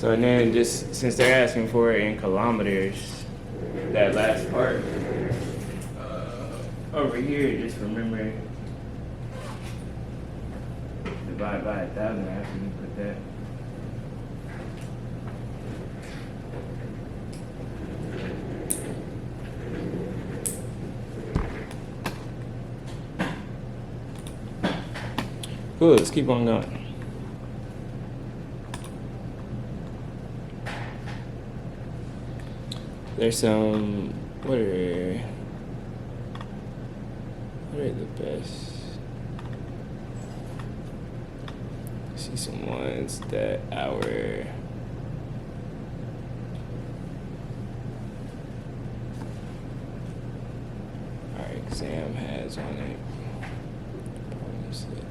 So and then just since they're asking for it in kilometers, that last part over here, just remember divide by 1,000 after you put that. Cool, let's keep on going. There's some, what are the best? I see some ones that our exam has on it. Problem set 3.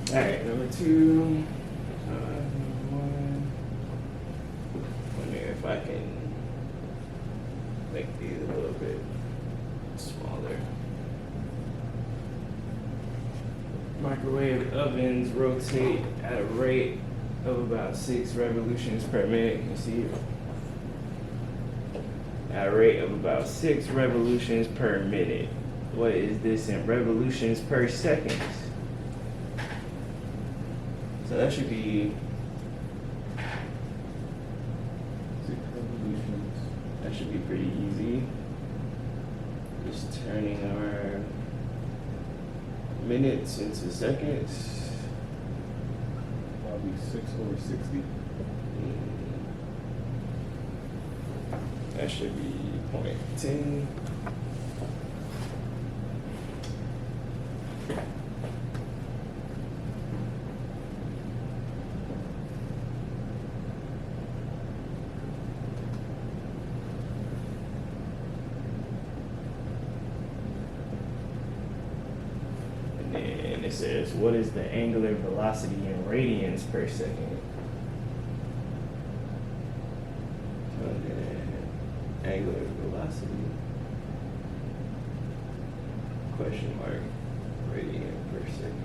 All right, number 2. Number 1. Wonder if I can make these a little bit smaller. Microwave ovens rotate at a rate of about 6 revolutions per minute. You can see it. At a rate of about 6 revolutions per minute. What is this in revolutions per second? So that should be 6 revolutions. That should be pretty easy. Just turning our minutes into seconds. Probably 6/60. That should be 0.10. And it says, what is the angular velocity in radians per second? Angular velocity, question mark, radian per second.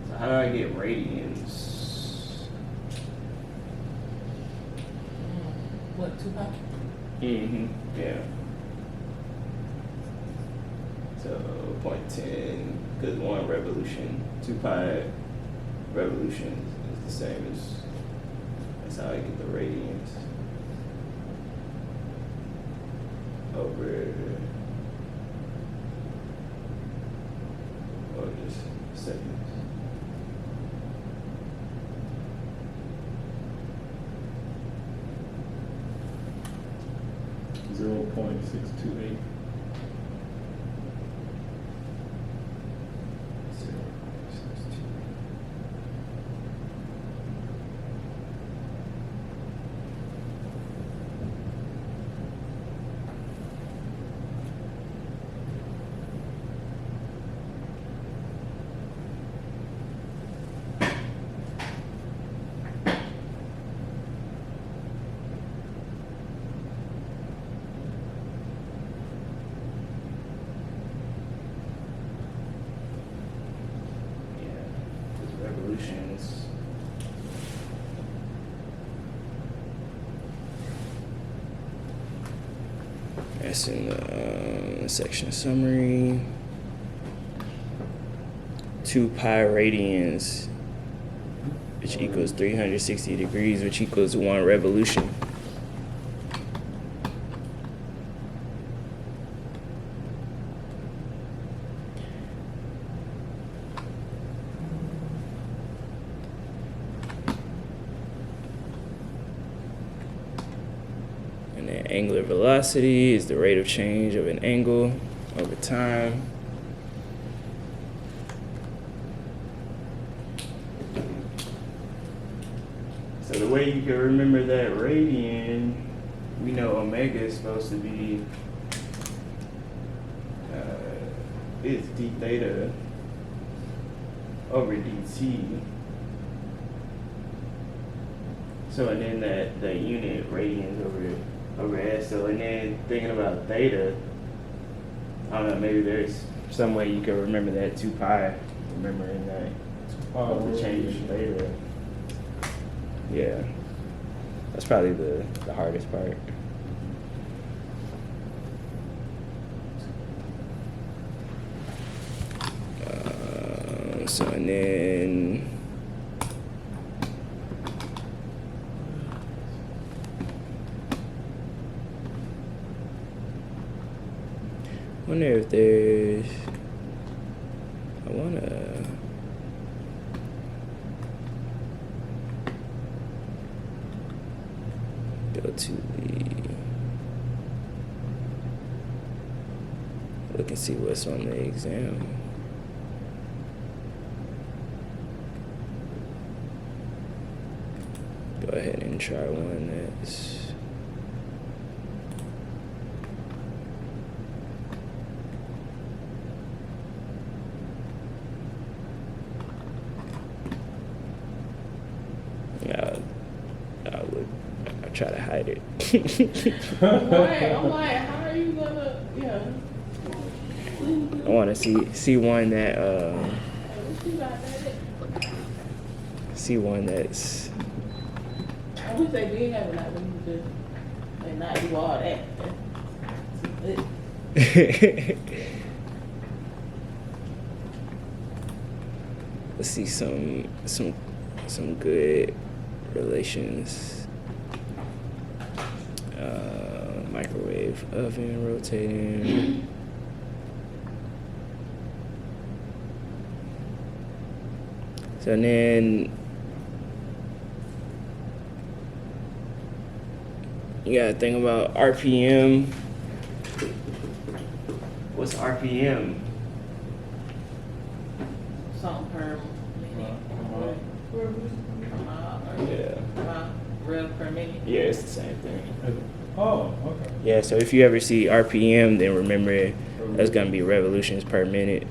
So how do I get radians? What, 2 pi? Mm-hmm, yeah. So 0.10, because 1 revolution, 2 pi revolutions is the same as, that's how I get the radians over, or just seconds. .628. Revolutions. That's in the section summary. 2 pi radians, which equals 360 degrees, which equals 1 revolution. Angular velocity is the rate of change of an angle over time. So the way you can remember that radian, we know omega is supposed to be it's d theta over dt. So and then the unit radians over s. So and then thinking about theta, I don't know, maybe there's some way you can remember that 2 pi, remembering that of the change in theta. Yeah, that's probably the hardest part. So and then wonder if there's, I wanna go to the, look and see what's on the exam. Go ahead and try one that's I try to hide it. I'm like, how are you gonna, yeah. I want to see one that see one that's. I wish they did have it, like, when you just, and not do all that. Let's see some good relations. Microwave oven rotating. So and then you gotta think about RPM. What's RPM? Something per minute. Yeah. Rev per minute. Yeah, it's the same thing. Oh, okay. Yeah, so if you ever see RPM, then remember that's gonna be revolutions per minute.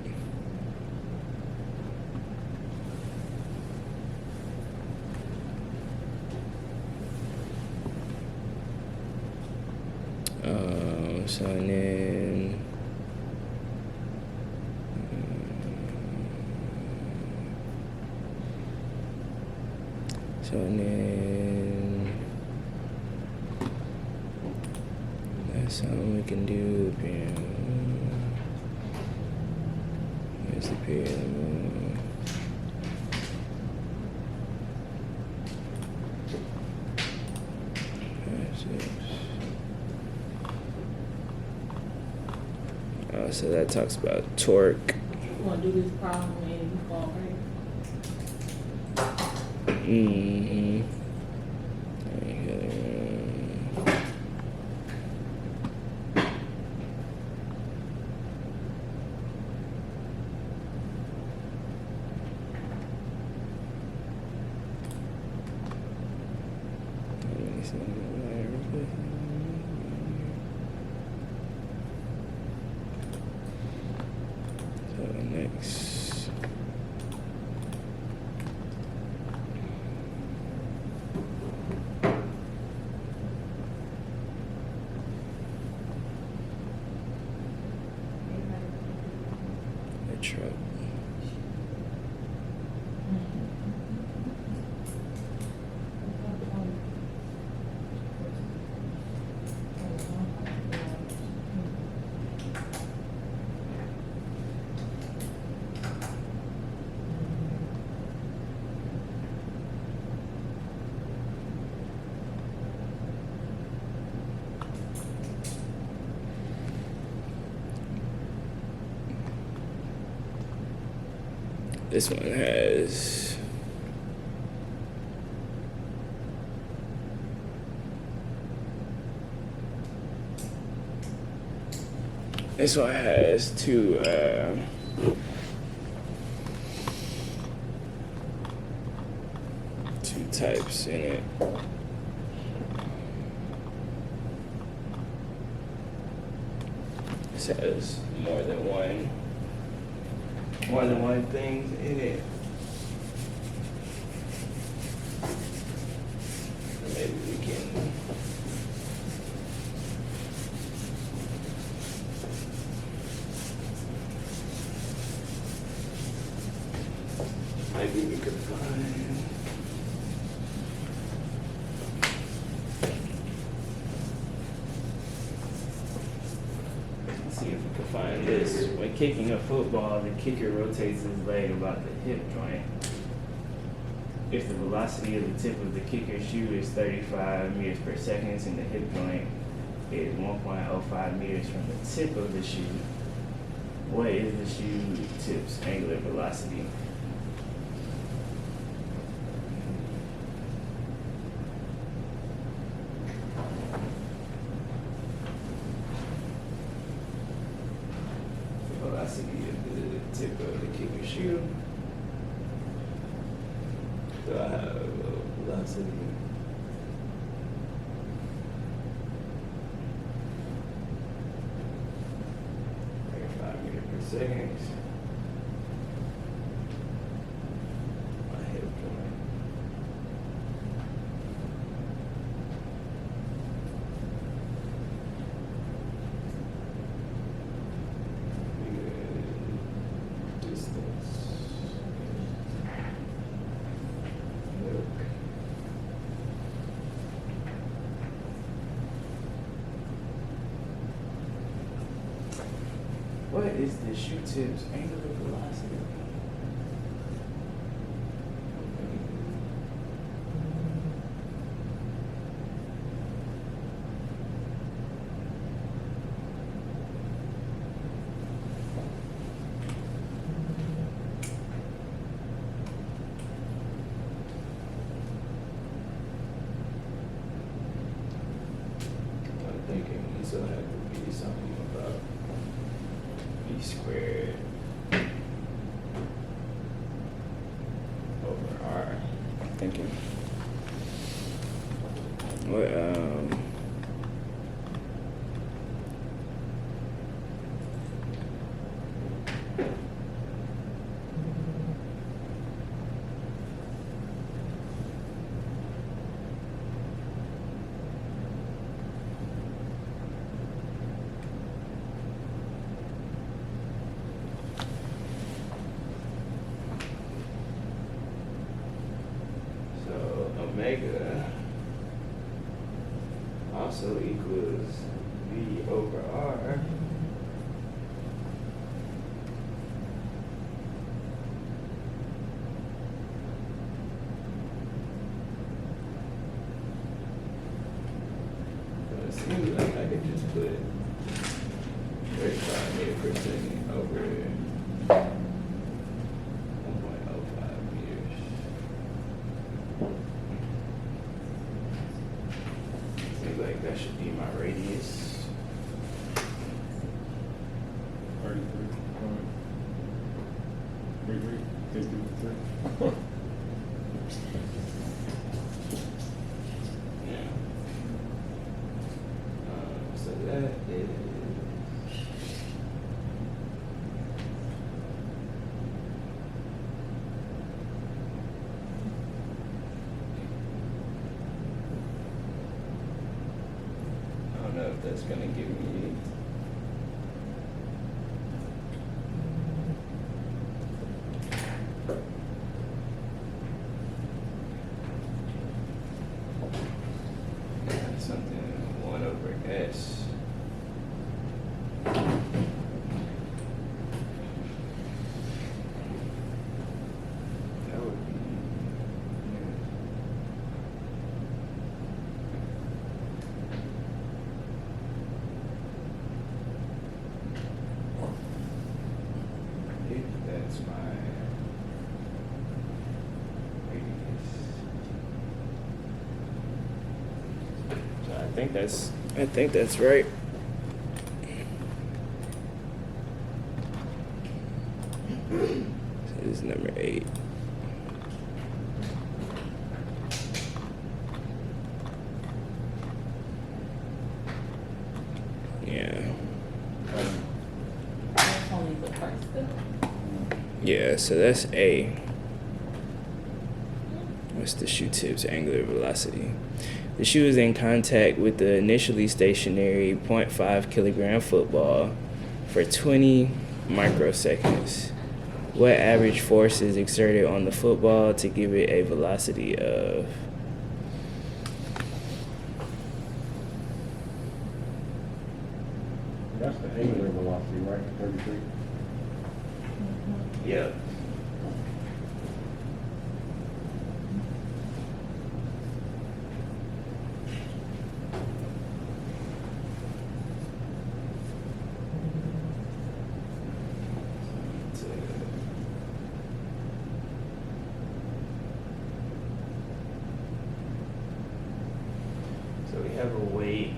So and then that's something we can do. Here's the period. So that talks about torque. You wanna do this problem and you fall right? Mm-hmm. Next. The truck. This one has This one has two types in it. This has more than one thing in it. Maybe we can. Maybe we could find. Let's see if we can find this. When kicking a football, the kicker rotates his leg about the hip joint. If the velocity of the tip of the kicker's shoe is 35 meters per second and the hip joint is 1.05 meters from the tip of the shoe, what is the shoe tip's angular velocity? The velocity of the tip of the kicker's shoe. Do I have a velocity? Seconds. My hip joint. Distance. Look. What is the shoe tip's angular velocity? I'm thinking this will have to be something about B squared over R. I'm thinking. What omega also equals V over R. So it seems like I could just put 35 meters per second over 1.05 meters. Seems like that should be my radius. 33. 53. Yeah. So that is. I don't know if that's gonna give me. Something 1 over S. That would be. If that's my radius. So I think that's right. Yeah, so that's A. What's the shoe tip's angular velocity? The shoe is in contact with the initially stationary 0.5 kilogram football for 20 microseconds. What average force is exerted on the football to give it a velocity of? That's the angular velocity, right? 33. Yep. So we have a weight